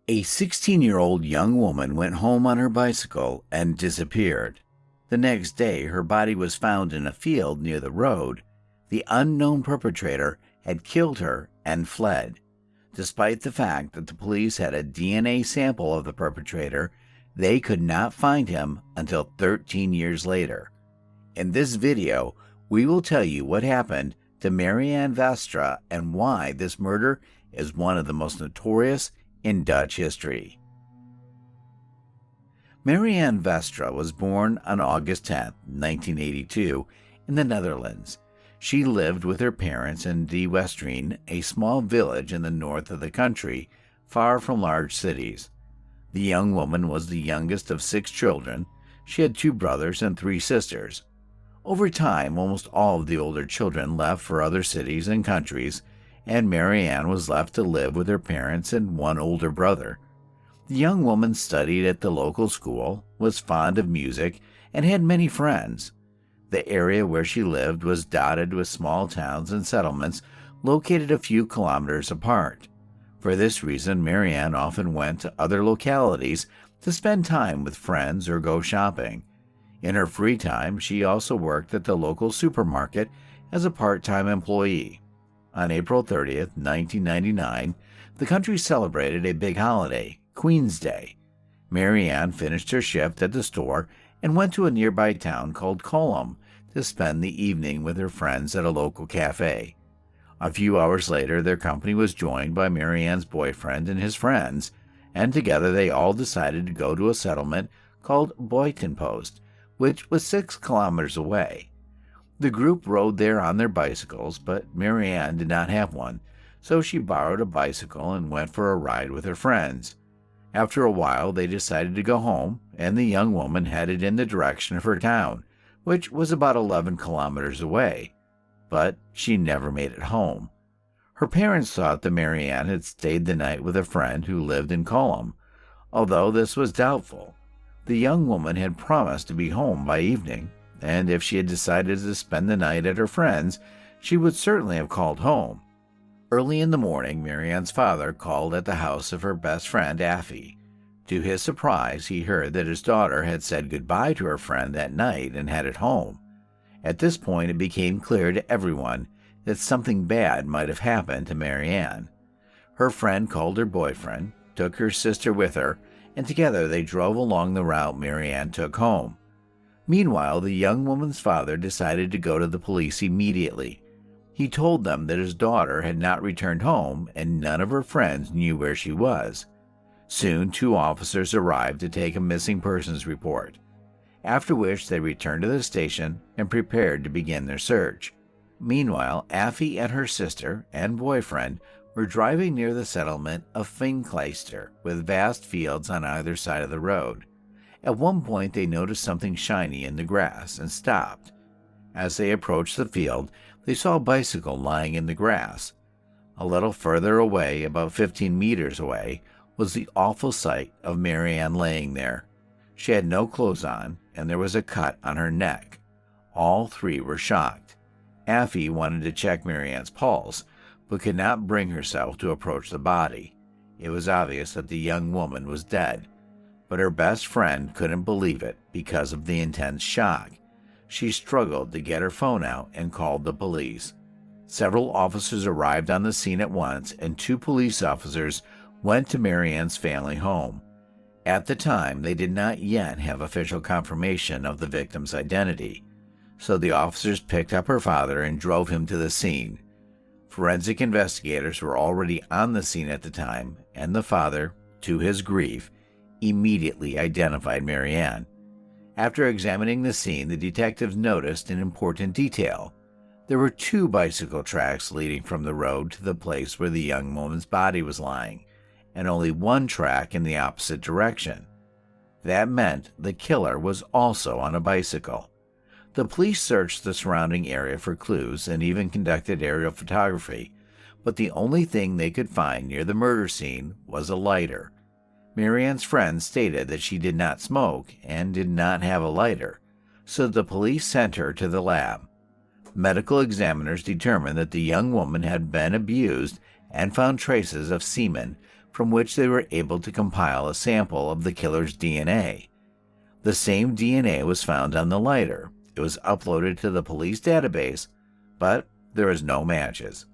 A 16-year-old young woman went home on her bicycle and disappeared. The next day, her body was found in a field near the road. The unknown perpetrator had killed her and fled. Despite the fact that the police had a DNA sample of the perpetrator, they could not find him until 13 years later. In this video, we will tell you what happened to Marianne Vaatstra and why this murder is one of the most notorious in Dutch history. Marianne Vaatstra was born on August 10, 1982, in the Netherlands. She lived with her parents in De Westreen, a small village in the north of the country, far from large cities. The young woman was the youngest of 6 children. She had 2 brothers and 3 sisters. Over time, almost all of the older children left for other cities and countries, and Marianne was left to live with her parents and 1 older brother. The young woman studied at the local school, was fond of music, and had many friends. The area where she lived was dotted with small towns and settlements located a few kilometers apart. For this reason, Marianne often went to other localities to spend time with friends or go shopping. In her free time, she also worked at the local supermarket as a part-time employee. On April 30th, 1999, the country celebrated a big holiday, Queen's Day. Marianne finished her shift at the store and went to a nearby town called Colum to spend the evening with her friends at a local cafe. A few hours later, their company was joined by Marianne's boyfriend and his friends, and together they all decided to go to a settlement called Buitenpost, which was 6 kilometers away. The group rode there on their bicycles, but Marianne did not have one, so she borrowed a bicycle and went for a ride with her friends. After a while, they decided to go home, and the young woman headed in the direction of her town, which was about 11 kilometers away. But she never made it home. Her parents thought that Marianne had stayed the night with a friend who lived in Colum, although this was doubtful. The young woman had promised to be home by evening, and if she had decided to spend the night at her friend's, she would certainly have called home. Early in the morning, Marianne's father called at the house of her best friend, Affie. To his surprise, he heard that his daughter had said goodbye to her friend that night and headed home. At this point, it became clear to everyone that something bad might have happened to Marianne. Her friend called her boyfriend, took her sister with her, and together they drove along the route Marianne took home. Meanwhile, the young woman's father decided to go to the police immediately. He told them that his daughter had not returned home and none of her friends knew where she was. Soon, 2 officers arrived to take a missing persons report, after which they returned to the station and prepared to begin their search. Meanwhile, Affie and her sister and boyfriend were driving near the settlement of Vinkleister with vast fields on either side of the road. At one point, they noticed something shiny in the grass and stopped. As they approached the field, they saw a bicycle lying in the grass. A little further away, about 15 meters away, was the awful sight of Marianne laying there. She had no clothes on, and there was a cut on her neck. All 3 were shocked. Affie wanted to check Marianne's pulse, but could not bring herself to approach the body. It was obvious that the young woman was dead, but her best friend couldn't believe it because of the intense shock. She struggled to get her phone out and called the police. Several officers arrived on the scene at once, and 2 police officers went to Marianne's family home. At the time, they did not yet have official confirmation of the victim's identity, so the officers picked up her father and drove him to the scene. Forensic investigators were already on the scene at the time, and the father, to his grief, immediately identified Marianne. After examining the scene, the detectives noticed an important detail. There were 2 bicycle tracks leading from the road to the place where the young woman's body was lying, and only 1 track in the opposite direction. That meant the killer was also on a bicycle. The police searched the surrounding area for clues and even conducted aerial photography, but the only thing they could find near the murder scene was a lighter. Marianne's friend stated that she did not smoke and did not have a lighter, so the police sent her to the lab. Medical examiners determined that the young woman had been abused and found traces of semen, from which they were able to compile a sample of the killer's DNA. The same DNA was found on the lighter. It was uploaded to the police database, but there was no matches.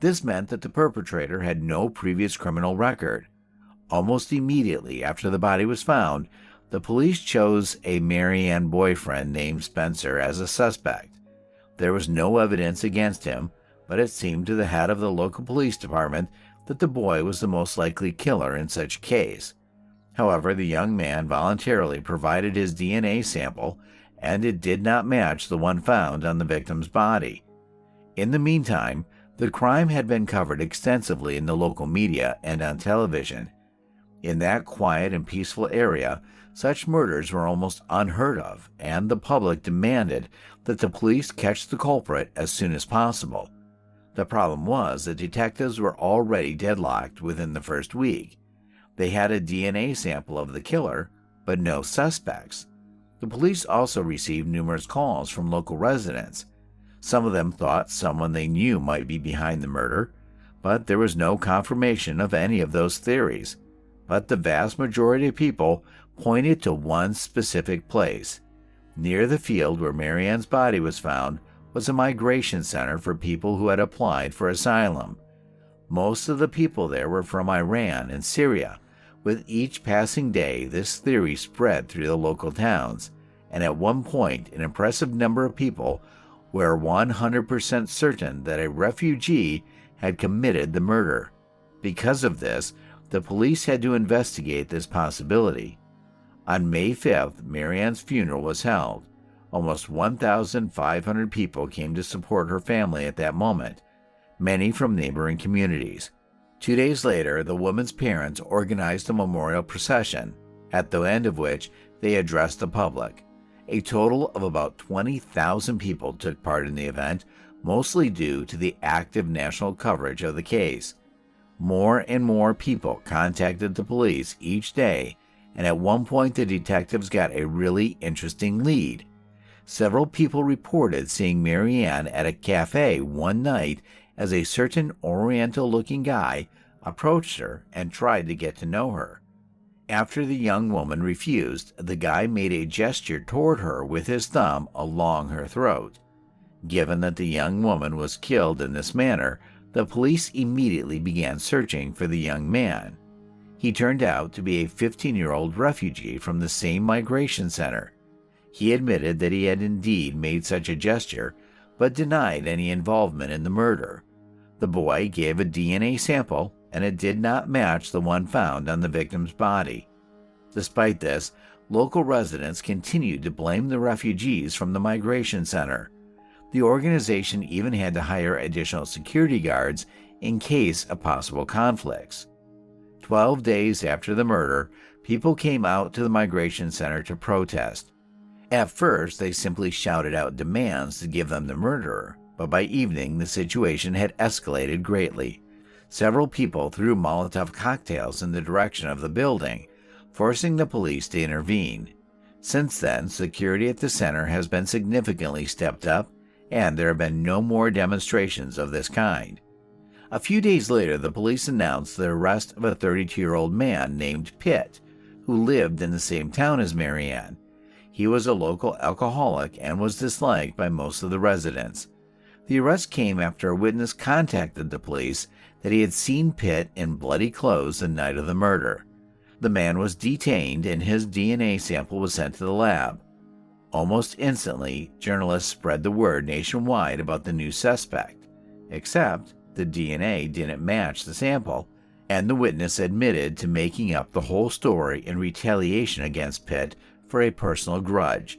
This meant that the perpetrator had no previous criminal record. Almost immediately after the body was found, the police chose a Marianne boyfriend named Spencer as a suspect. There was no evidence against him, but it seemed to the head of the local police department that the boy was the most likely killer in such a case. However, the young man voluntarily provided his DNA sample, and it did not match the one found on the victim's body. In the meantime, the crime had been covered extensively in the local media and on television. In that quiet and peaceful area, such murders were almost unheard of, and the public demanded that the police catch the culprit as soon as possible. The problem was that detectives were already deadlocked within the first week. They had a DNA sample of the killer, but no suspects. The police also received numerous calls from local residents. Some of them thought someone they knew might be behind the murder, but there was no confirmation of any of those theories. But the vast majority of people pointed to one specific place. Near the field where Marianne's body was found was a migration center for people who had applied for asylum. Most of the people there were from Iran and Syria. With each passing day, this theory spread through the local towns, and at one point, an impressive number of people were 100% certain that a refugee had committed the murder. Because of this, the police had to investigate this possibility. On May 5th, Marianne's funeral was held. Almost 1,500 people came to support her family at that moment, many from neighboring communities. 2 days later, the woman's parents organized a memorial procession, at the end of which they addressed the public. A total of about 20,000 people took part in the event, mostly due to the active national coverage of the case. More and more people contacted the police each day, and at one point the detectives got a really interesting lead. Several people reported seeing Marianne at a cafe one night as a certain Oriental-looking guy approached her and tried to get to know her. After the young woman refused, the guy made a gesture toward her with his thumb along her throat. Given that the young woman was killed in this manner, the police immediately began searching for the young man. He turned out to be a 15-year-old refugee from the same migration center. He admitted that he had indeed made such a gesture, but denied any involvement in the murder. The boy gave a DNA sample, and it did not match the one found on the victim's body. Despite this, local residents continued to blame the refugees from the migration center. The organization even had to hire additional security guards in case of possible conflicts. 12 days after the murder, people came out to the migration center to protest. At first, they simply shouted out demands to give them the murderer, but by evening the situation had escalated greatly. Several people threw Molotov cocktails in the direction of the building, forcing the police to intervene. Since then, security at the center has been significantly stepped up, and there have been no more demonstrations of this kind. A few days later, the police announced the arrest of a 32-year-old man named Pitt, who lived in the same town as Marianne. He was a local alcoholic and was disliked by most of the residents. The arrest came after a witness contacted the police that he had seen Pitt in bloody clothes the night of the murder. The man was detained and his DNA sample was sent to the lab. Almost instantly, journalists spread the word nationwide about the new suspect, except the DNA didn't match the sample, and the witness admitted to making up the whole story in retaliation against Pitt for a personal grudge.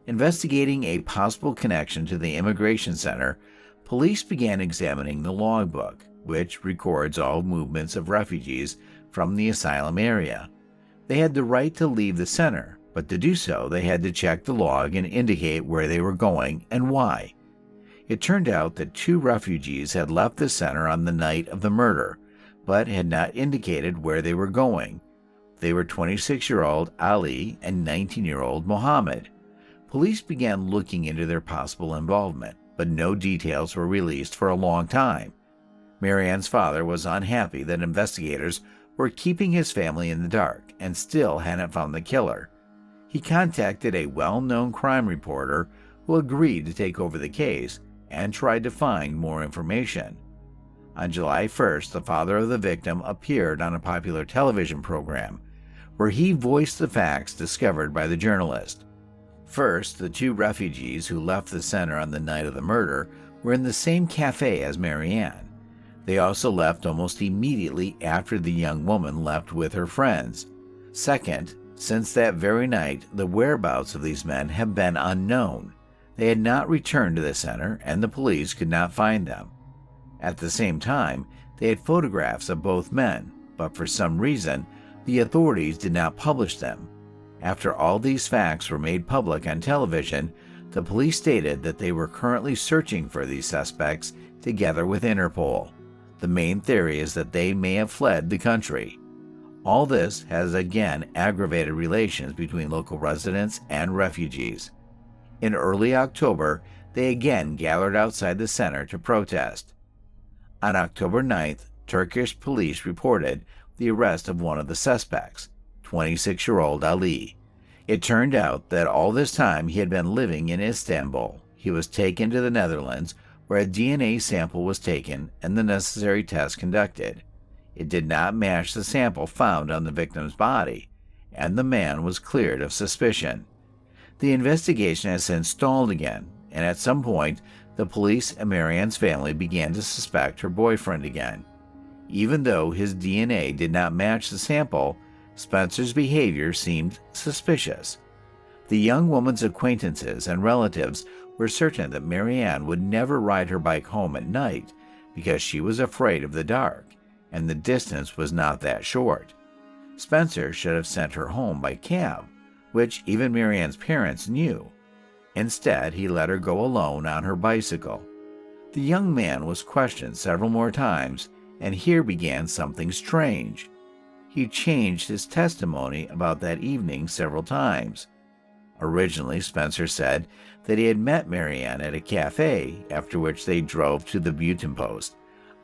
Investigating a possible connection to the immigration center, police began examining the logbook, which records all movements of refugees from the asylum area. They had the right to leave the center, but to do so they had to check the log and indicate where they were going and why. It turned out that 2 refugees had left the center on the night of the murder, but had not indicated where they were going. They were 26-year-old Ali and 19-year-old Mohammed. Police began looking into their possible involvement, but no details were released for a long time. Marianne's father was unhappy that investigators were keeping his family in the dark and still hadn't found the killer. He contacted a well-known crime reporter who agreed to take over the case and tried to find more information. On July 1st, the father of the victim appeared on a popular television program where he voiced the facts discovered by the journalist. First, the two refugees who left the center on the night of the murder were in the same cafe as Marianne. They also left almost immediately after the young woman left with her friends. Second, since that very night, the whereabouts of these men have been unknown. They had not returned to the center, and the police could not find them. At the same time, they had photographs of both men, but for some reason, the authorities did not publish them. After all these facts were made public on television, the police stated that they were currently searching for these suspects together with Interpol. The main theory is that they may have fled the country. All this has again aggravated relations between local residents and refugees. In early October, they again gathered outside the center to protest. On October 9th, Turkish police reported the arrest of one of the suspects, 26-year-old Ali. It turned out that all this time he had been living in Istanbul. He was taken to the Netherlands, where a DNA sample was taken and the necessary tests conducted. It did not match the sample found on the victim's body, and the man was cleared of suspicion. The investigation has since stalled again, and at some point, the police and Marianne's family began to suspect her boyfriend again. Even though his DNA did not match the sample, Spencer's behavior seemed suspicious. The young woman's acquaintances and relatives were certain that Marianne would never ride her bike home at night because she was afraid of the dark, and the distance was not that short. Spencer should have sent her home by cab, which even Marianne's parents knew. Instead, he let her go alone on her bicycle. The young man was questioned several more times, and here began something strange. He changed his testimony about that evening several times. Originally, Spencer said that he had met Marianne at a cafe, after which they drove to the Button Post.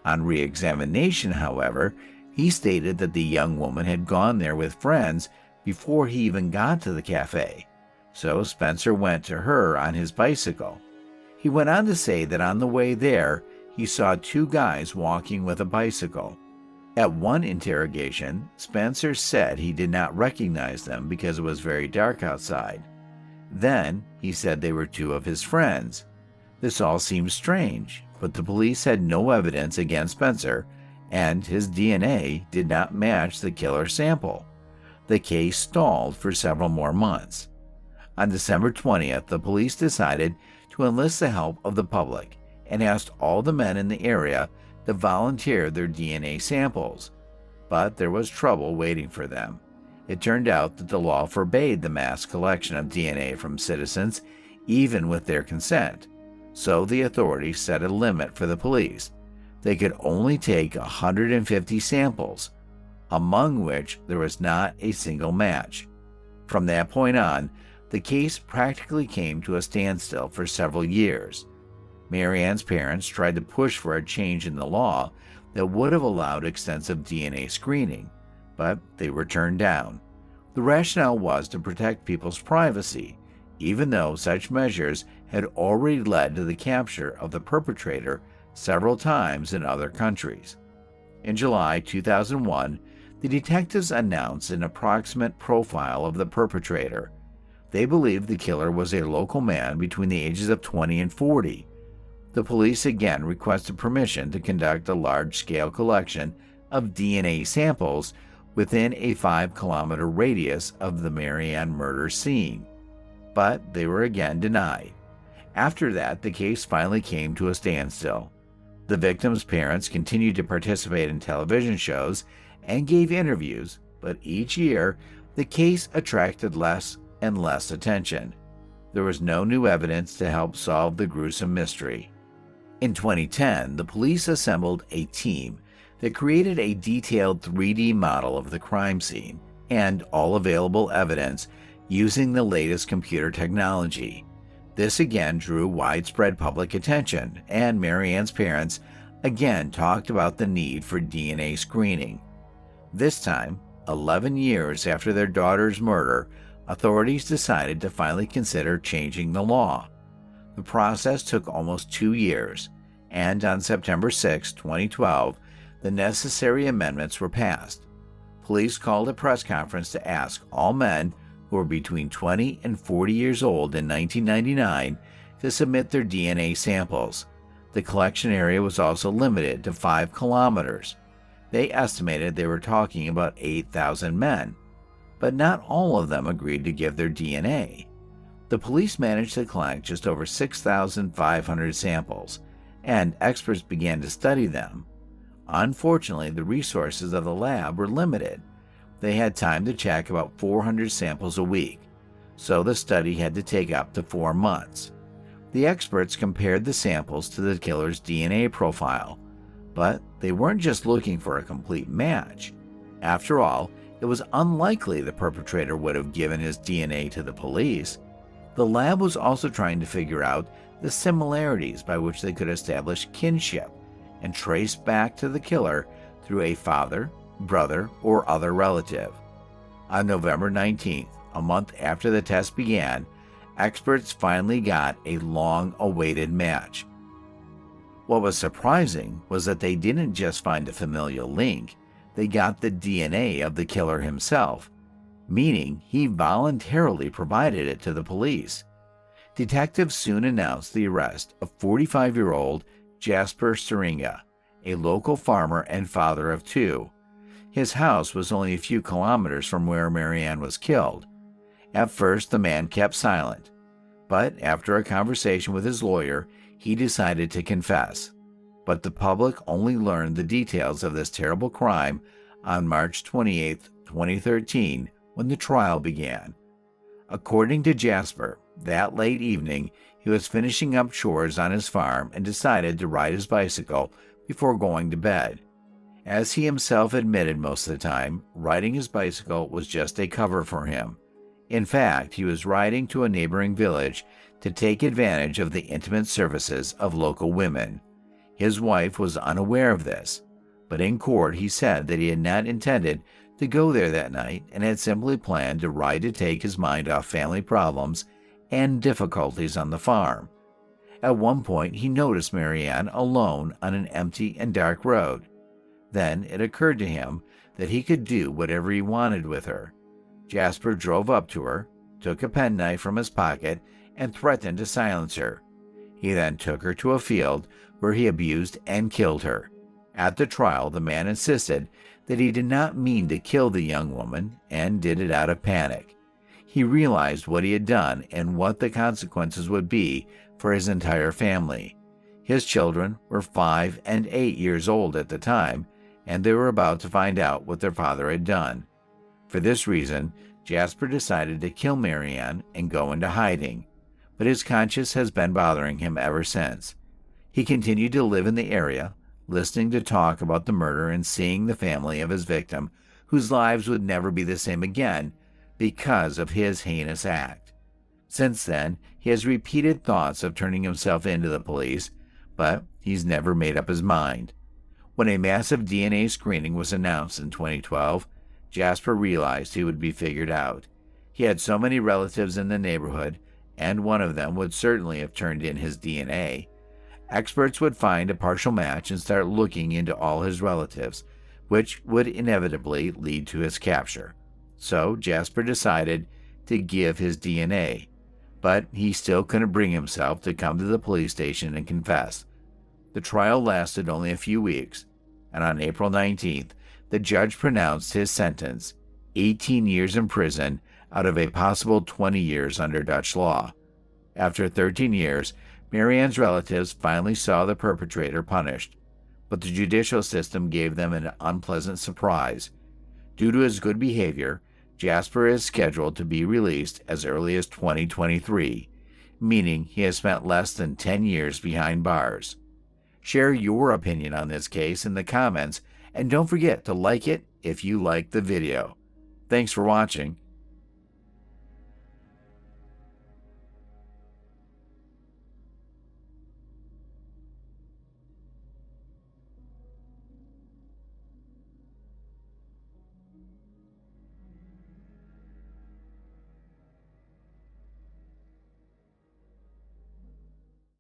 On re-examination, however, he stated that the young woman had gone there with friends before he even got to the cafe, so Spencer went to her on his bicycle. He went on to say that on the way there, he saw two guys walking with a bicycle. At one interrogation, Spencer said he did not recognize them because it was very dark outside. Then, he said they were two of his friends. This all seemed strange, but the police had no evidence against Spencer, and his DNA did not match the killer sample. The case stalled for several more months. On December 20th, the police decided to enlist the help of the public and asked all the men in the area to volunteer their DNA samples. But there was trouble waiting for them. It turned out that the law forbade the mass collection of DNA from citizens, even with their consent. So the authorities set a limit for the police. They could only take 150 samples, among which there was not a single match. From that point on, the case practically came to a standstill for several years. Marianne's parents tried to push for a change in the law that would have allowed extensive DNA screening, but they were turned down. The rationale was to protect people's privacy, even though such measures had already led to the capture of the perpetrator several times in other countries. In July 2001, the detectives announced an approximate profile of the perpetrator. They believed the killer was a local man between the ages of 20 and 40. The police again requested permission to conduct a large-scale collection of DNA samples within a 5-kilometer radius of the Marianne murder scene, but they were again denied. After that, the case finally came to a standstill. The victim's parents continued to participate in television shows and gave interviews, but each year, the case attracted less and less attention. There was no new evidence to help solve the gruesome mystery. In 2010, the police assembled a team that created a detailed 3D model of the crime scene and all available evidence using the latest computer technology. This again drew widespread public attention, and Marianne's parents again talked about the need for DNA screening. This time, 11 years after their daughter's murder, authorities decided to finally consider changing the law. The process took almost 2 years, and on September 6, 2012, the necessary amendments were passed. Police called a press conference to ask all men who were between 20 and 40 years old in 1999 to submit their DNA samples. The collection area was also limited to 5 kilometers. They estimated they were talking about 8,000 men, but not all of them agreed to give their DNA. The police managed to collect just over 6,500 samples, and experts began to study them. Unfortunately, the resources of the lab were limited. They had time to check about 400 samples a week, so the study had to take up to 4 months. The experts compared the samples to the killer's DNA profile, but they weren't just looking for a complete match. After all, it was unlikely the perpetrator would have given his DNA to the police. The lab was also trying to figure out the similarities by which they could establish kinship and trace back to the killer through a father, brother, or other relative. On November 19th, a month after the test began, experts finally got a long-awaited match. What was surprising was that they didn't just find a familial link, they got the DNA of the killer himself, meaning he voluntarily provided it to the police. Detectives soon announced the arrest of 45-year-old Jasper Syringa, a local farmer and father of 2. His house was only a few kilometers from where Marianne was killed. At first, the man kept silent, but after a conversation with his lawyer, he decided to confess. But the public only learned the details of this terrible crime on March 28, 2013, when the trial began. According to Jasper, that late evening, he was finishing up chores on his farm and decided to ride his bicycle before going to bed. As he himself admitted most of the time, riding his bicycle was just a cover for him. In fact, he was riding to a neighboring village to take advantage of the intimate services of local women. His wife was unaware of this, but in court he said that he had not intended to go there that night and had simply planned to ride to take his mind off family problems and difficulties on the farm. At one point, he noticed Marianne alone on an empty and dark road. Then it occurred to him that he could do whatever he wanted with her. Jasper drove up to her, took a penknife from his pocket, and threatened to silence her. He then took her to a field where he abused and killed her. At the trial, the man insisted that he did not mean to kill the young woman and did it out of panic. He realized what he had done and what the consequences would be for his entire family. His children were 5 and 8 years old at the time, and they were about to find out what their father had done. For this reason, Jasper decided to kill Marianne and go into hiding, but his conscience has been bothering him ever since. He continued to live in the area, listening to talk about the murder and seeing the family of his victim, whose lives would never be the same again because of his heinous act. Since then, he has repeated thoughts of turning himself into the police, but he's never made up his mind. When a massive DNA screening was announced in 2012, Jasper realized he would be figured out. He had so many relatives in the neighborhood, and one of them would certainly have turned in his DNA. Experts would find a partial match and start looking into all his relatives, which would inevitably lead to his capture. So Jasper decided to give his DNA, but he still couldn't bring himself to come to the police station and confess. The trial lasted only a few weeks, and on April 19th, the judge pronounced his sentence, 18 years in prison out of a possible 20 years under Dutch law. After 13 years, Marianne's relatives finally saw the perpetrator punished, but the judicial system gave them an unpleasant surprise. Due to his good behavior, Jasper is scheduled to be released as early as 2023, meaning he has spent less than 10 years behind bars. Share your opinion on this case in the comments, and don't forget to like it if you liked the video. Thanks for watching,